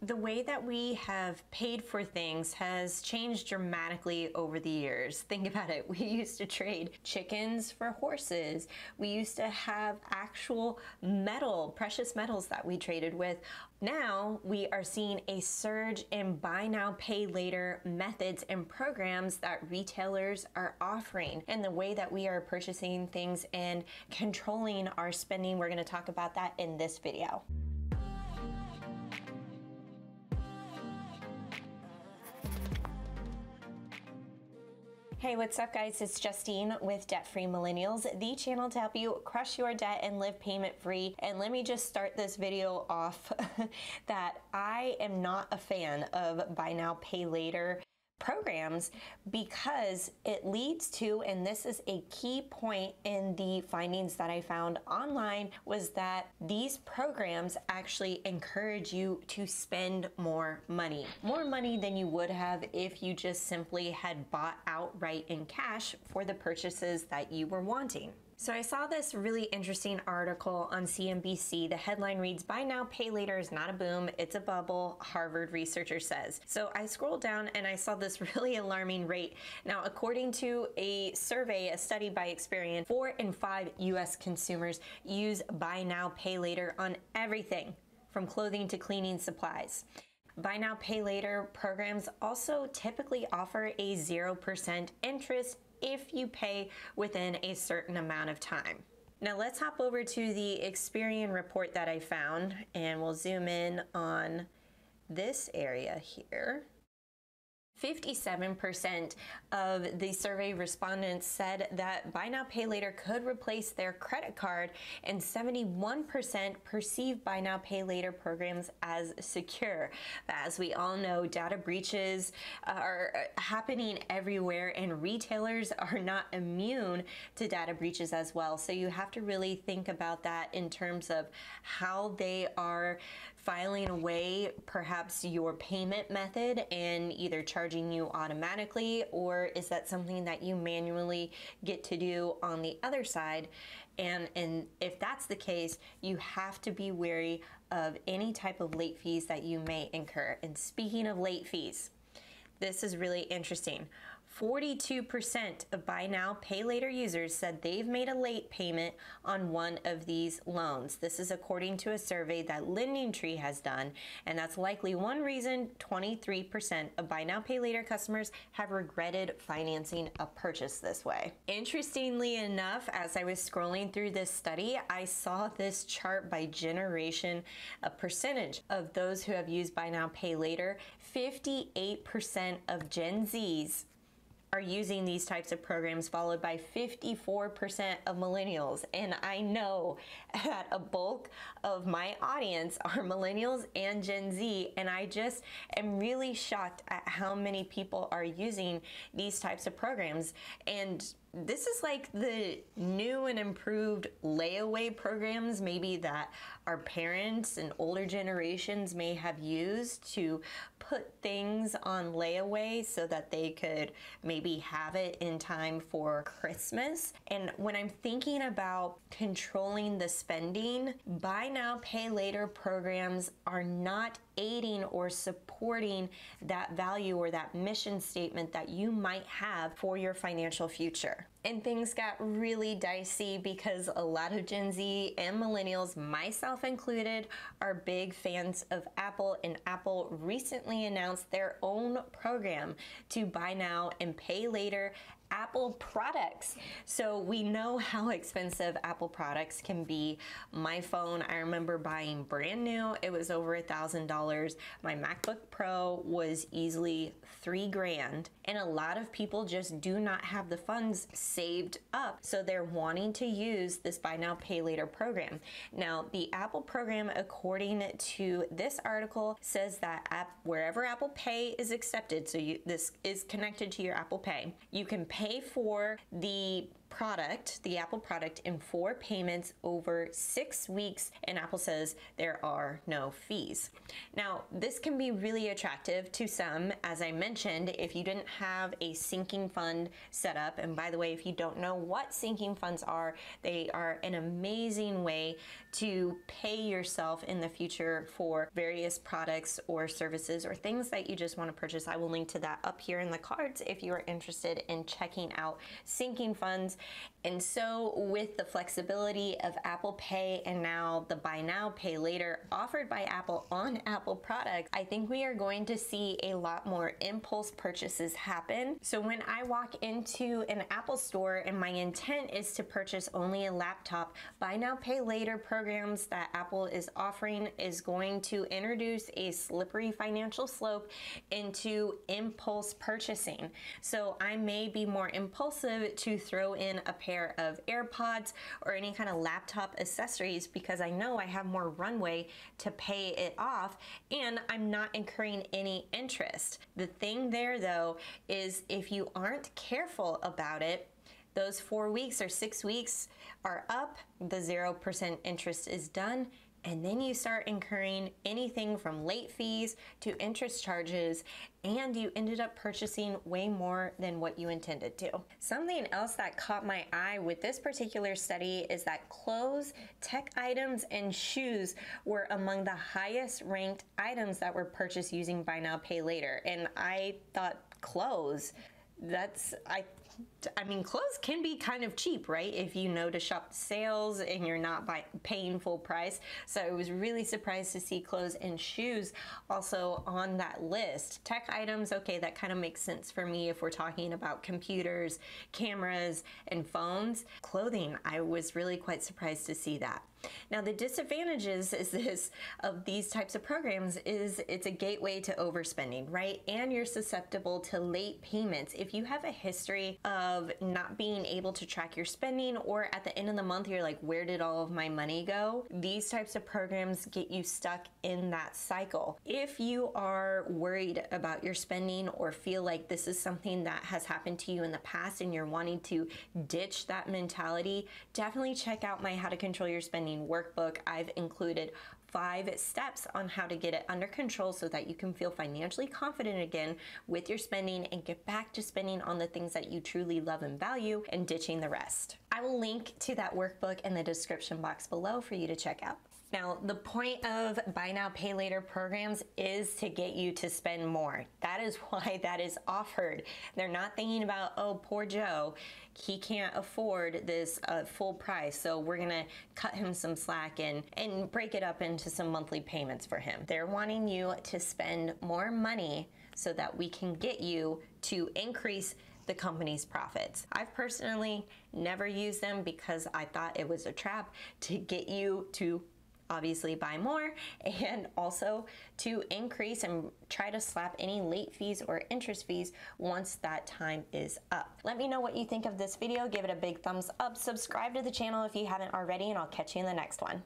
The way that we have paid for things has changed dramatically over the years. Think about it. We used to trade chickens for horses. We used to have actual metal, precious metals that we traded with. Now we are seeing a surge in buy now, pay later methods and programs that retailers are offering, and the way that we are purchasing things and controlling our spending. We're going to talk about that in this video. Hey, what's up guys? It's Justine with Debt Free Millennials, the channel to help you crush your debt and live payment free. And let me just start this video off that I am not a fan of buy now, pay later programs, because it leads to, and this is a key point in the findings that I found online, was that these programs actually encourage you to spend more money than you would have if you just simply had bought outright in cash for the purchases that you were wanting. So I saw this really interesting article on CNBC. The headline reads, "Buy now, pay later is not a boom, it's a bubble, Harvard researcher says." So I scrolled down and I saw this really alarming rate. Now, according to a survey, a study by Experian, 4 in 5 US consumers use buy now, pay later on everything from clothing to cleaning supplies. Buy now, pay later programs also typically offer a 0% interest if you pay within a certain amount of time. Now let's hop over to the Experian report that I found, and we'll zoom in on this area here. 57% of the survey respondents said that buy now, pay later could replace their credit card, and 71% perceive buy now, pay later programs as secure. But as we all know, data breaches are happening everywhere, and retailers are not immune to data breaches as well. So you have to really think about that in terms of how they are filing away perhaps your payment method and either charging you automatically, or is that something that you manually get to do on the other side? And if that's the case, you have to be wary of any type of late fees that you may incur. And speaking of late fees, this is really interesting. 42% of buy now, pay later users said they've made a late payment on one of these loans. This is according to a survey that LendingTree has done, and that's likely one reason 23% of buy now, pay later customers have regretted financing a purchase this way. Interestingly enough, as I was scrolling through this study, I saw this chart by generation, a percentage of those who have used buy now, pay later. 58% of Gen Zs are using these types of programs, followed by 54% of millennials. And I know that a bulk of my audience are millennials and Gen Z, and I just am really shocked at how many people are using these types of programs. And this is like the new and improved layaway programs maybe that our parents and older generations may have used to put things on layaway so that they could maybe have it in time for Christmas. And when I'm thinking about controlling the spending, buy now, pay later programs are not aiding or supporting that value or that mission statement that you might have for your financial future. And things got really dicey because a lot of Gen Z and millennials, myself included, are big fans of Apple, and Apple recently announced their own program to buy now and pay later Apple products. So we know how expensive Apple products can be. My phone, I remember buying brand new, it was over $1,000. My MacBook Pro was easily $3,000. And a lot of people just do not have the funds saved up, so they're wanting to use this buy now, pay later program. Now, the Apple program, according to this article, says that wherever Apple Pay is accepted, so this is connected to your Apple Pay, you can pay for the product, the Apple product, in 4 payments over 6 weeks, and Apple says there are no fees. Now, this can be really attractive to some. As I mentioned, if you didn't have a sinking fund set up, and by the way, if you don't know what sinking funds are, they are an amazing way to pay yourself in the future for various products or services or things that you just want to purchase. I will link to that up here in the cards if you are interested in checking out sinking funds. And so with the flexibility of Apple Pay and now the buy now, pay later offered by Apple on Apple products, I think we are going to see a lot more impulse purchases happen. So when I walk into an Apple store and my intent is to purchase only a laptop, buy now, pay later programs that Apple is offering is going to introduce a slippery financial slope into impulse purchasing. So I may be more impulsive to throw in a pair of AirPods or any kind of laptop accessories because I know I have more runway to pay it off and I'm not incurring any interest. The thing there though is if you aren't careful about it, those 4 weeks or 6 weeks are up, the 0% interest is done, and then you start incurring anything from late fees to interest charges, and you ended up purchasing way more than what you intended to. Something else that caught my eye with this particular study is that clothes, tech items, and shoes were among the highest ranked items that were purchased using buy now, pay later. And I thought clothes, I mean, clothes can be kind of cheap, right? If you know to shop sales and you're not paying full price. So I was really surprised to see clothes and shoes also on that list. Tech items, okay, that kind of makes sense for me if we're talking about computers, cameras, and phones. Clothing, I was really quite surprised to see that. Now, the disadvantages of these types of programs is it's a gateway to overspending, right? And you're susceptible to late payments. If you have a history of not being able to track your spending, or at the end of the month, you're like, where did all of my money go? These types of programs get you stuck in that cycle. If you are worried about your spending or feel like this is something that has happened to you in the past and you're wanting to ditch that mentality, definitely check out my How to Control Your Spending workbook. I've included 5 steps on how to get it under control so that you can feel financially confident again with your spending and get back to spending on the things that you truly love and value and ditching the rest. I will link to that workbook in the description box below for you to check out. Now, the point of buy now, pay later programs is to get you to spend more. That is why that is offered. They're not thinking about, oh, poor Joe, he can't afford this full price, so we're gonna cut him some slack and break it up into some monthly payments for him. They're wanting you to spend more money so that we can get you to increase the company's profits. I've personally never used them because I thought it was a trap to get you to obviously buy more and also to increase and try to slap any late fees or interest fees once that time is up. Let me know what you think of this video. Give it a big thumbs up. Subscribe to the channel if you haven't already, and I'll catch you in the next one.